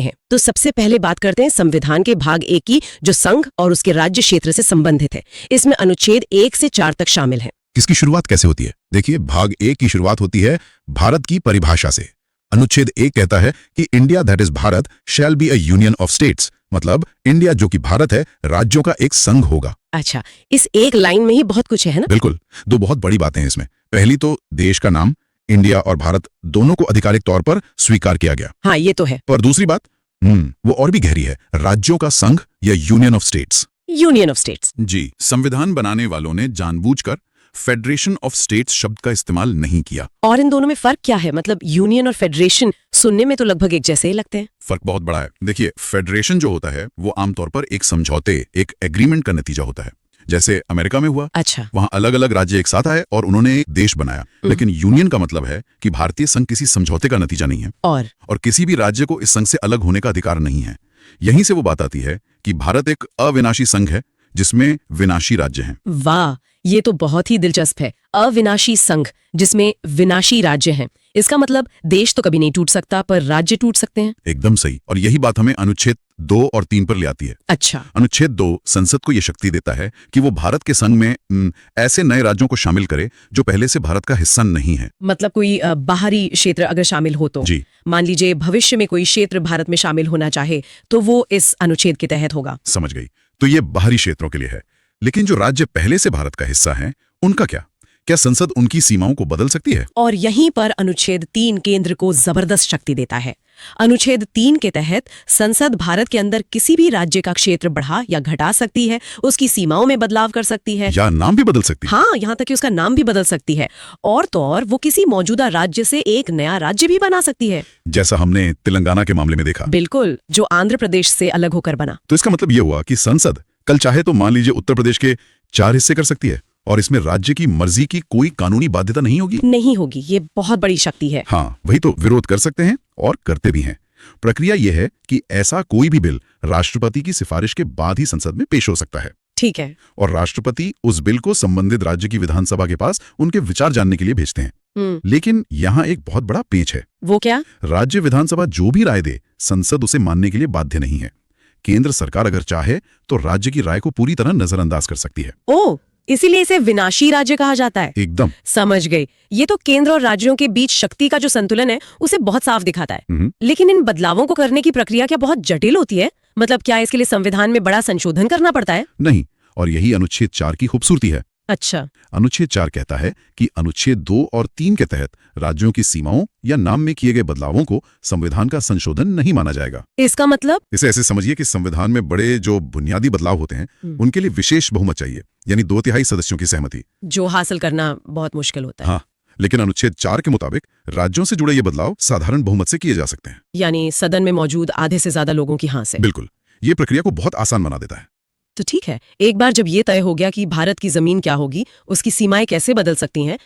हैं। तो सबसे पहले बात करते हैं संविधान के भाग 1 की, जो संघ और उसके राज्य क्षेत्र से संबंधित है। इसमें अनुच्छेद 1 से 4 तक शामिल है। इसकी शुरुआत कैसे होती है? देखिए, भाग 1 की शुरुआत होती है भारत की परिभाषा से। अनुच्छेद 1 कहता है कि India that is Bharat shall be a union of states, मतलब इंडिया जो कि भारत है, राज्यों का एक संघ होगा। अच्छा, इस एक लाइन में ही बहुत कुछ है ना? बिल्कुल। दो बहुत बड़ी बातें हैं इसमें। पहली तो देश का नाम इंडिया और भारत दोनों को आधिकारिक तौर पर स्वीकार किया गया। हाँ, ये तो है। पर दूसरी बात वो और भी गहरी है, राज्यों का संघ या union of states. Union of states. जी, संविधान बनाने वालों ने जानबूझकर फेडरेशन ऑफ स्टेट्स शब्द का इस्तेमाल नहीं किया। और इन दोनों में फर्क क्या है? मतलब यूनियन और फेडरेशन सुनने में तो लगभग एक जैसे ही लगते हैं। फर्क बहुत बड़ा है। देखिए, फेडरेशन जो होता है वो आमतौर पर एक समझौते, एक एग्रीमेंट का नतीजा होता है। जैसे अमेरिका में हुआ। अच्छा। वहां अलग अलग राज्य एक साथ आए और उन्होंने एक देश बनाया। लेकिन यूनियन का मतलब है कि भारतीय संघ किसी समझौते का नतीजा नहीं है और किसी भी राज्य को इस संघ से अलग होने का अधिकार नहीं है। यहीं से वो बात आती है कि भारत एक अविनाशी संघ है जिसमें विनाशी राज्य हैं। वाह, ये तो बहुत ही दिलचस्प है। अविनाशी संघ जिसमें विनाशी राज्य हैं। इसका मतलब देश तो कभी नहीं टूट सकता, पर राज्य टूट सकते हैं। एकदम सही। और यही बात हमें अनुच्छेद 2 और 3 पर ले आती है। अच्छा। अनुच्छेद 2 संसद को यह शक्ति देता है कि वो भारत के संघ में ऐसे नए राज्यों को शामिल करे जो पहले से भारत का हिस्सा नहीं है। मतलब कोई बाहरी क्षेत्र अगर शामिल हो तो? जी। मान लीजिए भविष्य में कोई क्षेत्र भारत में शामिल होना चाहे तो वो इस अनुच्छेद के तहत होगा। समझ गई। तो ये बाहरी क्षेत्रों के लिए है। लेकिन जो राज्य पहले से भारत का हिस्सा हैं, उनका क्या संसद उनकी सीमाओं को बदल सकती है? और यहीं पर अनुच्छेद 3 केंद्र को जबरदस्त शक्ति देता है। अनुच्छेद 3 के तहत संसद भारत के अंदर किसी भी राज्य का क्षेत्र बढ़ा या घटा सकती है, उसकी सीमाओं में बदलाव कर सकती है, या नाम भी बदल सकती है। हाँ, यहाँ तक कि उसका नाम भी बदल सकती है। और तो और वो किसी मौजूदा राज्य से एक नया राज्य भी बना सकती है, जैसा हमने तेलंगाना के मामले में देखा। बिल्कुल, जो आंध्र प्रदेश से अलग होकर बना। तो इसका मतलब ये हुआ कि संसद कल चाहे तो मान लीजिए उत्तर प्रदेश के 4 हिस्से कर सकती है और इसमें राज्य की मर्जी की कोई कानूनी बाध्यता नहीं होगी। नहीं होगी। ये बहुत बड़ी शक्ति है। हाँ, वही तो। विरोध कर सकते हैं और करते भी हैं। प्रक्रिया यह है कि ऐसा कोई भी बिल राष्ट्रपति की सिफारिश के बाद ही संसद में पेश हो सकता है। ठीक है। और राष्ट्रपति उस बिल को संबंधित राज्य की विधानसभा के पास उनके विचार जानने के लिए भेजते हैं। लेकिन यहाँ एक बहुत बड़ा पेंच है। वो क्या? राज्य विधानसभा जो भी राय दे, संसद उसे मानने के लिए बाध्य नहीं है। केंद्र सरकार अगर चाहे तो राज्य की राय को पूरी तरह नजरअंदाज कर सकती है। ओह, इसीलिए इसे विनाशी राज्य कहा जाता है। एकदम। समझ गई। ये तो केंद्र और राज्यों के बीच शक्ति का जो संतुलन है उसे बहुत साफ दिखाता है। लेकिन इन बदलावों को करने की प्रक्रिया क्या बहुत जटिल होती है? मतलब क्या इसके लिए संविधान में बड़ा संशोधन करना पड़ता है? नहीं, और यही अनुच्छेद 4 की खूबसूरती है। अच्छा। अनुच्छेद 4 कहता है कि अनुच्छेद 2 और 3 के तहत राज्यों की सीमाओं या नाम में किए गए बदलावों को संविधान का संशोधन नहीं माना जाएगा। इसका मतलब? इसे ऐसे समझिए कि संविधान में बड़े जो बुनियादी बदलाव होते हैं उनके लिए विशेष बहुमत चाहिए, यानी 2/3 सदस्यों की सहमति, जो हासिल करना बहुत मुश्किल होता है। हाँ, लेकिन अनुच्छेद 4 के मुताबिक राज्यों से जुड़े ये बदलाव साधारण बहुमत से किए जा सकते हैं, यानी सदन में मौजूद आधे से ज्यादा लोगों की हाँ से। बिल्कुल। ये प्रक्रिया को बहुत आसान बना देता है। तो ठीक है, एक बार जब ये तय हो गया कि भारत की जमीन क्या होगी, उसकी सीमाएं कैसे बदल सकती हैं,